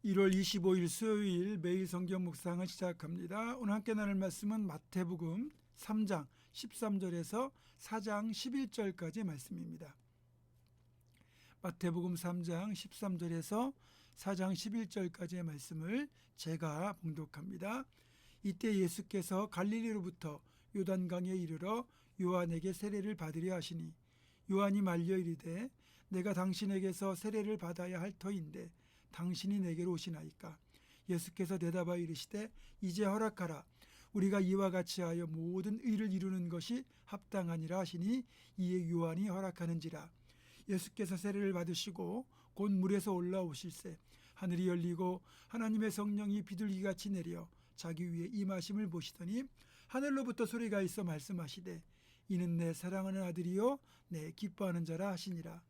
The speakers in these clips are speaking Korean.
1월 25일 수요일 매일 성경 묵상을 시작합니다. 오늘 함께 나눌 말씀은 마태복음 3장 13절에서 4장 11절까지의 말씀입니다. 마태복음 3장 13절에서 4장 11절까지의 말씀을 제가 봉독합니다. 이때 예수께서 갈릴리로부터 요단강에 이르러 요한에게 세례를 받으려 하시니 요한이 말려 이르되 내가 당신에게서 세례를 받아야 할 터인데 당신이 내게로 오시나이까. 예수께서 대답하여 이르시되 이제 허락하라. 우리가 이와 같이 하여 모든 의를 이루는 것이 합당하니라 하시니 이에 요한이 허락하는지라. 예수께서 세례를 받으시고 곧 물에서 올라오실새 하늘이 열리고 하나님의 성령이 비둘기같이 내려 자기 위에 임하심을 보시더니 하늘로부터 소리가 있어 말씀하시되 이는 내 사랑하는 아들이요 내 기뻐하는 자라 하시니라.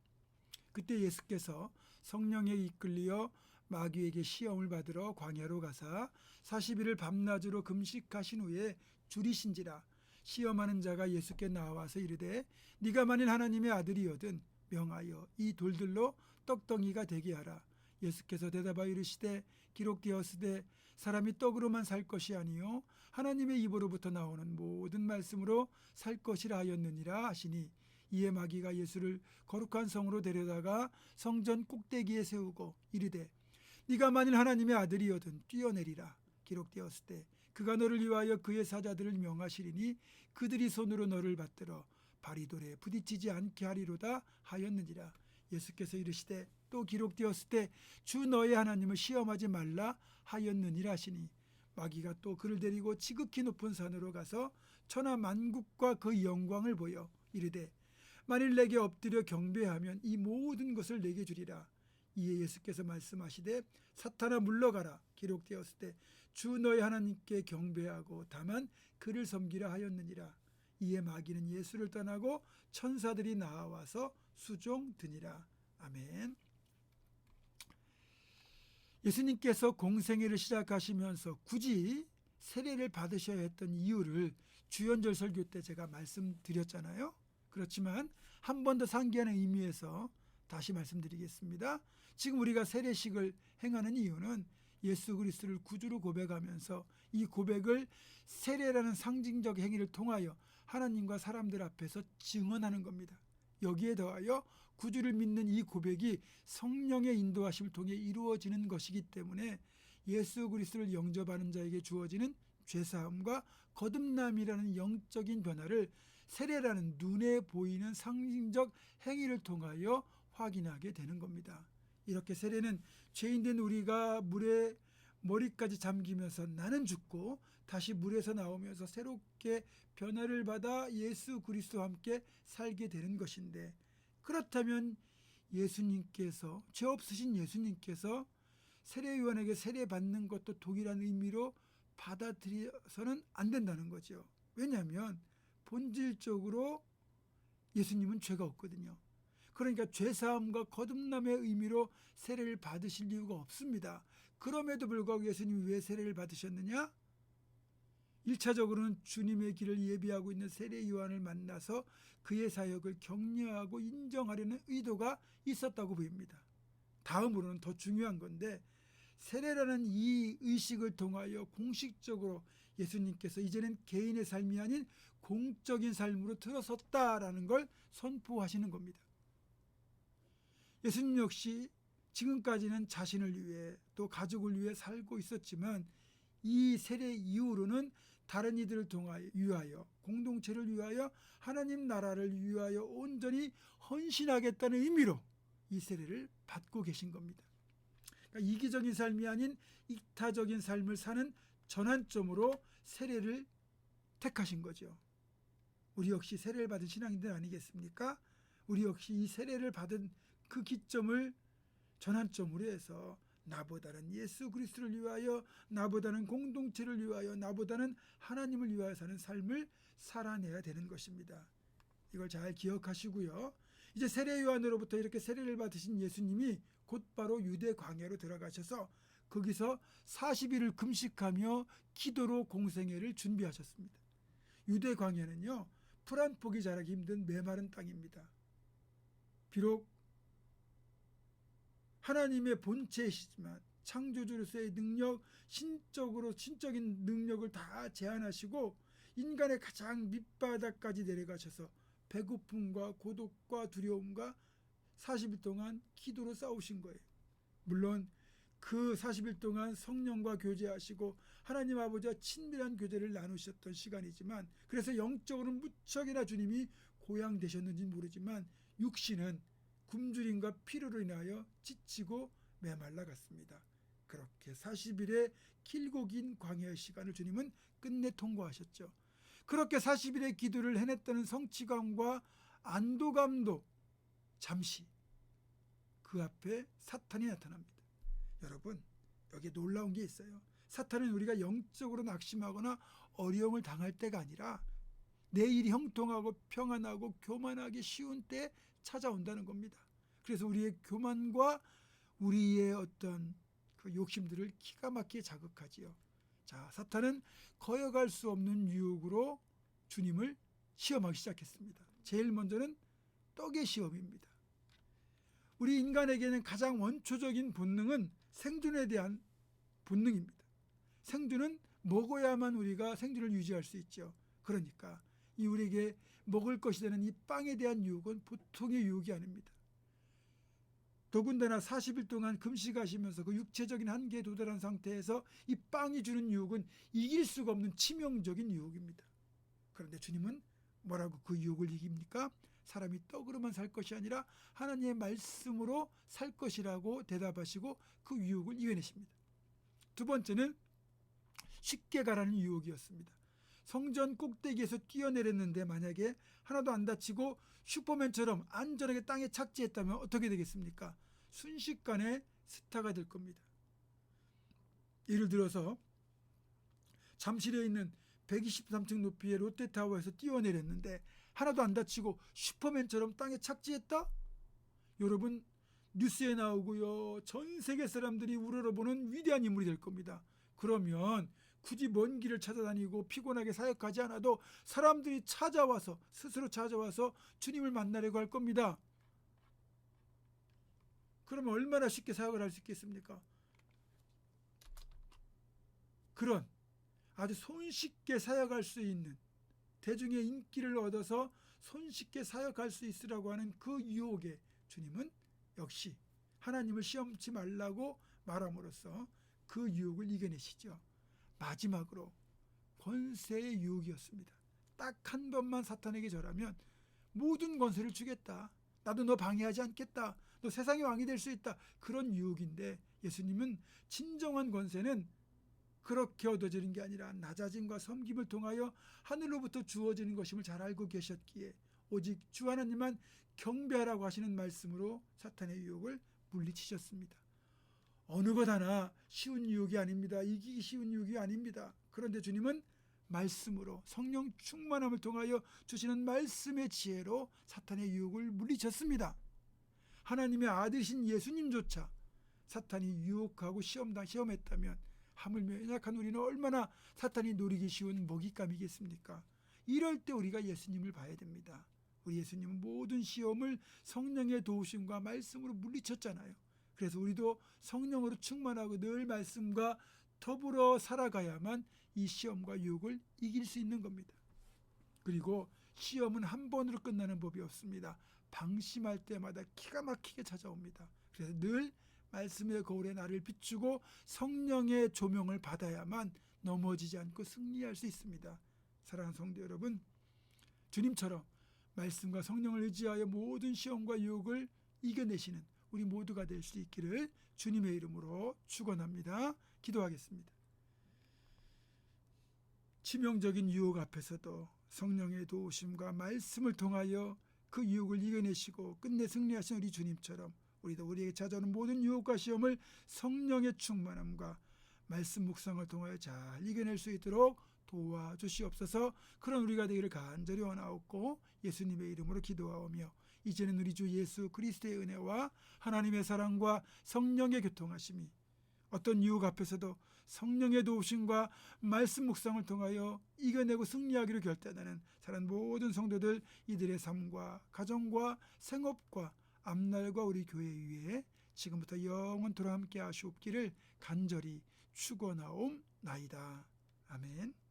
그때 예수께서 성령에 이끌리어 마귀에게 시험을 받으러 광야로 가사 40일을 밤낮으로 금식하신 후에 줄이신지라. 시험하는 자가 예수께 나와서 이르되 네가 만일 하나님의 아들이거든 명하여 이 돌들로 떡덩이가 되게 하라. 예수께서 대답하여 이르시되 기록되었으되 사람이 떡으로만 살 것이 아니요 하나님의 입으로부터 나오는 모든 말씀으로 살 것이라 하였느니라 하시니 이에 마귀가 예수를 거룩한 성으로 데려다가 성전 꼭대기에 세우고 이르되 네가 만일 하나님의 아들이거든 뛰어내리라. 기록되었을 때 그가 너를 위하여 그의 사자들을 명하시리니 그들이 손으로 너를 받들어 발이 돌에 부딪히지 않게 하리로다 하였느니라. 예수께서 이르시되 또 기록되었을 때 주 너의 하나님을 시험하지 말라 하였느니라 하시니 마귀가 또 그를 데리고 지극히 높은 산으로 가서 천하 만국과 그 영광을 보여 이르되 만일 내게 엎드려 경배하면 이 모든 것을 내게 주리라. 이에 예수께서 말씀하시되 사탄아 물러가라. 기록되었을 때 주 너의 하나님께 경배하고 다만 그를 섬기라 하였느니라. 이에 마귀는 예수를 떠나고 천사들이 나와서 수종드니라. 아멘. 예수님께서 공생애를 시작하시면서 굳이 세례를 받으셔야 했던 이유를 주연절 설교 때 제가 말씀드렸잖아요. 그렇지만 한 번 더 상기하는 의미에서 다시 말씀드리겠습니다. 지금 우리가 세례식을 행하는 이유는 예수 그리스도를 구주로 고백하면서 이 고백을 세례라는 상징적 행위를 통하여 하나님과 사람들 앞에서 증언하는 겁니다. 여기에 더하여 구주를 믿는 이 고백이 성령의 인도하심을 통해 이루어지는 것이기 때문에 예수 그리스도를 영접하는 자에게 주어지는 죄사함과 거듭남이라는 영적인 변화를 세례라는 눈에 보이는 상징적 행위를 통하여 확인하게 되는 겁니다. 이렇게 세례는 죄인된 우리가 물에 머리까지 잠기면서 나는 죽고 다시 물에서 나오면서 새롭게 변화를 받아 예수 그리스도와 함께 살게 되는 것인데, 그렇다면 예수님께서, 죄 없으신 예수님께서 세례 요한에게 세례 받는 것도 동일한 의미로 받아들여서는 안 된다는 거죠. 왜냐하면 본질적으로 예수님은 죄가 없거든요. 그러니까 죄사함과 거듭남의 의미로 세례를 받으실 이유가 없습니다. 그럼에도 불구하고 예수님이 왜 세례를 받으셨느냐? 1차적으로는 주님의 길을 예비하고 있는 세례 요한을 만나서 그의 사역을 격려하고 인정하려는 의도가 있었다고 보입니다. 다음으로는 더 중요한 건데, 세례라는 이 의식을 통하여 공식적으로 예수님께서 이제는 개인의 삶이 아닌 공적인 삶으로 들어섰다라는 걸 선포하시는 겁니다. 예수님 역시 지금까지는 자신을 위해 또 가족을 위해 살고 있었지만 이 세례 이후로는 다른 이들을 위하여, 공동체를 위하여, 하나님 나라를 위하여 온전히 헌신하겠다는 의미로 이 세례를 받고 계신 겁니다. 그러니까 이기적인 삶이 아닌 이타적인 삶을 사는 전환점으로 세례를 택하신 거죠. 우리 역시 세례를 받은 신앙인들 아니겠습니까? 우리 역시 이 세례를 받은 그 기점을 전환점으로 해서 나보다는 예수 그리스도를 위하여, 나보다는 공동체를 위하여, 나보다는 하나님을 위하여 사는 삶을 살아내야 되는 것입니다. 이걸 잘 기억하시고요. 이제 세례 요한으로부터 이렇게 세례를 받으신 예수님이 곧바로 유대 광야로 들어가셔서 거기서 40일을 금식하며 기도로 공생애를 준비하셨습니다. 유대 광야는요, 풀 한 폭이 자라기 힘든 메마른 땅입니다. 비록 하나님의 본체이시지만 창조주로서의 능력, 신적인 능력을 다 제한하시고 인간의 가장 밑바닥까지 내려가셔서 배고픔과 고독과 두려움과 40일 동안 기도로 싸우신 거예요. 물론 그 40일 동안 성령과 교제하시고 하나님 아버지와 친밀한 교제를 나누셨던 시간이지만, 그래서 영적으로는 무척이나 주님이 고양되셨는지 모르지만 육신은 굶주림과 피로로 인하여 지치고 메말라 갔습니다. 그렇게 40일의 길고 긴 광야의 시간을 주님은 끝내 통과하셨죠. 그렇게 40일의 기도를 해냈다는 성취감과 안도감도 잠시 그 앞에 사탄이 나타납니다. 여러분, 여기에 놀라운 게 있어요. 사탄은 우리가 영적으로 낙심하거나 어려움을 당할 때가 아니라 내 일이 형통하고 평안하고 교만하기 쉬운 때 찾아온다는 겁니다. 그래서 우리의 교만과 우리의 어떤 그 욕심들을 기가 막히게 자극하지요. 자, 사탄은 거역할 수 없는 유혹으로 주님을 시험하기 시작했습니다. 제일 먼저는 떡의 시험입니다. 우리 인간에게는 가장 원초적인 본능은 생존에 대한 본능입니다. 생존은 먹어야만 우리가 생존을 유지할 수 있죠. 그러니까 이 우리에게 먹을 것이 되는 이 빵에 대한 유혹은 보통의 유혹이 아닙니다. 더군다나 40일 동안 금식하시면서 그 육체적인 한계에 도달한 상태에서 이 빵이 주는 유혹은 이길 수가 없는 치명적인 유혹입니다. 그런데 주님은 뭐라고 그 유혹을 이깁니까? 사람이 떡으로만 살 것이 아니라 하나님의 말씀으로 살 것이라고 대답하시고 그 유혹을 이겨내십니다. 두 번째는 쉽게 가라는 유혹이었습니다. 성전 꼭대기에서 뛰어내렸는데 만약에 하나도 안 다치고 슈퍼맨처럼 안전하게 땅에 착지했다면 어떻게 되겠습니까? 순식간에 스타가 될 겁니다. 예를 들어서 잠실에 있는 123층 높이의 롯데타워에서 뛰어내렸는데 하나도 안 다치고 슈퍼맨처럼 땅에 착지했다? 여러분, 뉴스에 나오고요, 전 세계 사람들이 우러러보는 위대한 인물이 될 겁니다. 그러면 굳이 먼 길을 찾아다니고 피곤하게 사역하지 않아도 사람들이 스스로 찾아와서 주님을 만나려고 할 겁니다. 그러면 얼마나 쉽게 사역을 할 수 있겠습니까? 그런 아주 손쉽게 사역할 수 있는, 대중의 인기를 얻어서 손쉽게 사역할 수 있으라고 하는 그 유혹에 주님은 역시 하나님을 시험치 말라고 말함으로써 그 유혹을 이겨내시죠. 마지막으로 권세의 유혹이었습니다. 딱 한 번만 사탄에게 절하면 모든 권세를 주겠다. 나도 너 방해하지 않겠다. 너 세상의 왕이 될 수 있다. 그런 유혹인데 예수님은 진정한 권세는 그렇게 얻어지는 게 아니라 낮아짐과 섬김을 통하여 하늘로부터 주어지는 것임을 잘 알고 계셨기에 오직 주 하나님만 경배하라고 하시는 말씀으로 사탄의 유혹을 물리치셨습니다. 어느 것 하나 쉬운 유혹이 아닙니다. 이기기 쉬운 유혹이 아닙니다. 그런데 주님은 말씀으로 성령 충만함을 통하여 주시는 말씀의 지혜로 사탄의 유혹을 물리쳤습니다. 하나님의 아들이신 예수님조차 사탄이 유혹하고 시험했다면 하물며 연약한 우리는 얼마나 사탄이 노리기 쉬운 먹잇감이겠습니까? 이럴 때 우리가 예수님을 봐야 됩니다. 우리 예수님은 모든 시험을 성령의 도우심과 말씀으로 물리쳤잖아요. 그래서 우리도 성령으로 충만하고 늘 말씀과 더불어 살아가야만 이 시험과 유혹을 이길 수 있는 겁니다. 그리고 시험은 한 번으로 끝나는 법이 없습니다. 방심할 때마다 기가 막히게 찾아옵니다. 그래서 늘 말씀의 거울에 나를 비추고 성령의 조명을 받아야만 넘어지지 않고 승리할 수 있습니다. 사랑하는 성도 여러분, 주님처럼 말씀과 성령을 의지하여 모든 시험과 유혹을 이겨내시는 우리 모두가 될 수 있기를 주님의 이름으로 축원합니다. 기도하겠습니다. 치명적인 유혹 앞에서도 성령의 도우심과 말씀을 통하여 그 유혹을 이겨내시고 끝내 승리하신 우리 주님처럼 우리도 우리에게 찾아오는 모든 유혹과 시험을 성령의 충만함과 말씀 묵상을 통하여 잘 이겨낼 수 있도록 도와주시옵소서. 그런 우리가 되기를 간절히 원하옵고 예수님의 이름으로 기도하오며 이제는 우리 주 예수 그리스도의 은혜와 하나님의 사랑과 성령의 교통하심이 어떤 유혹 앞에서도 성령의 도우심과 말씀 묵상을 통하여 이겨내고 승리하기로 결단하는 사랑하는 모든 성도들, 이들의 삶과 가정과 생업과 앞날과 우리 교회 위에 지금부터 영원토록 함께 하시옵기를 간절히 축원하옵나이다. 아멘.